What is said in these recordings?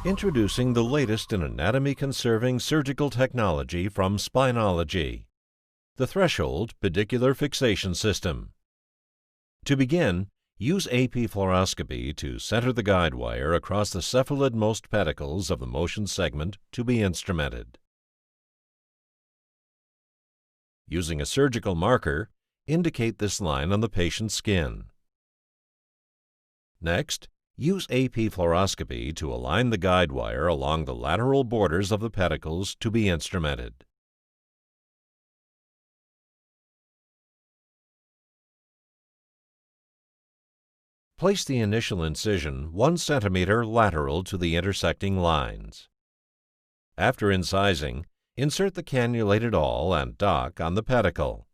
Introducing the latest in anatomy-conserving surgical technology from Spineology, the Threshold Pedicular Fixation System. To begin, use AP fluoroscopy to center the guide wire across the cephalid-most pedicles of the motion segment to be instrumented. Using a surgical marker, indicate this line on the patient's skin. Next, use AP fluoroscopy to align the guide wire along the lateral borders of the pedicles to be instrumented. Place the initial incision 1 centimeter lateral to the intersecting lines. After incising, insert the cannulated awl and dock on the pedicle.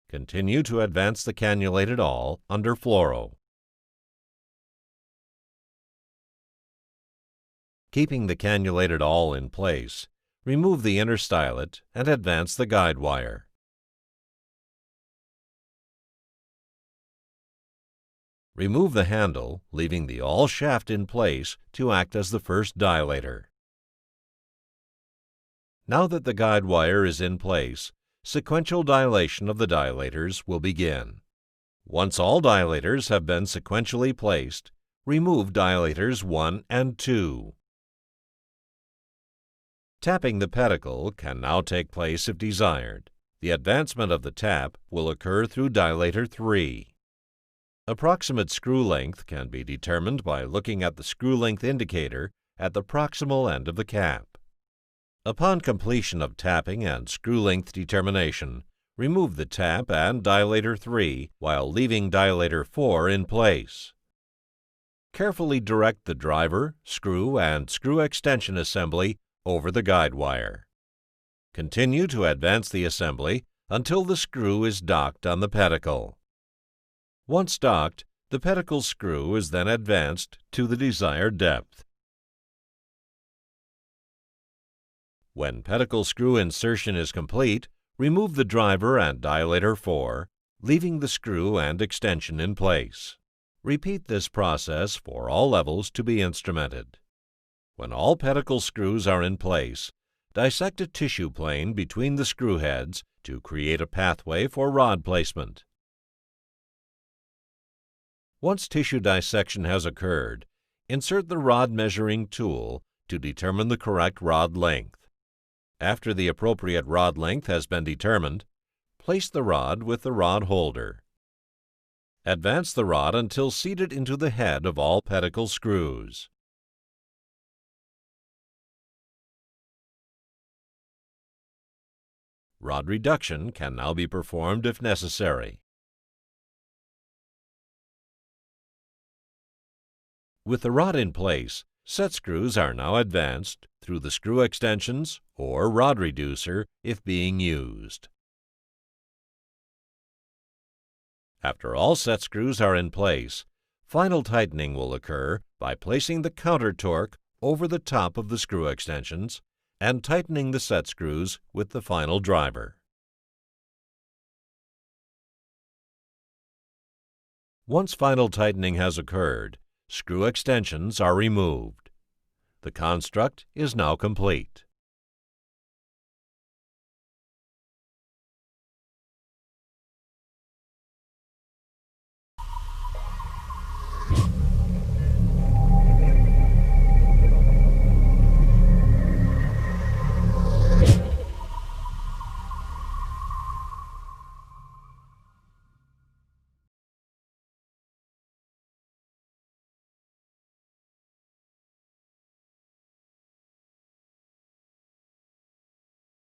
Continue to advance the cannulated awl under fluoro. Keeping the cannulated awl in place, remove the inner stylet and advance the guide wire. Remove the handle, leaving the awl shaft in place to act as the first dilator. Now that the guide wire is in place, sequential dilation of the dilators will begin. Once all dilators have been sequentially placed, remove dilators 1 and 2. Tapping the pedicle can now take place if desired. The advancement of the tap will occur through dilator 3. Approximate screw length can be determined by looking at the screw length indicator at the proximal end of the cap. Upon completion of tapping and screw length determination, remove the tap and dilator 3 while leaving dilator 4 in place. Carefully direct the driver, screw, and screw extension assembly over the guide wire. Continue to advance the assembly until the screw is docked on the pedicle. Once docked, the pedicle screw is then advanced to the desired depth. When pedicle screw insertion is complete, remove the driver and dilator 4, leaving the screw and extension in place. Repeat this process for all levels to be instrumented. When all pedicle screws are in place, dissect a tissue plane between the screw heads to create a pathway for rod placement. Once tissue dissection has occurred, insert the rod measuring tool to determine the correct rod length. After the appropriate rod length has been determined, place the rod with the rod holder. Advance the rod until seated into the head of all pedicle screws. Rod reduction can now be performed if necessary. With the rod in place, set screws are now advanced through the screw extensions or rod reducer if being used. After all set screws are in place, final tightening will occur by placing the counter torque over the top of the screw extensions and tightening the set screws with the final driver. Once final tightening has occurred, screw extensions are removed. The construct is now complete.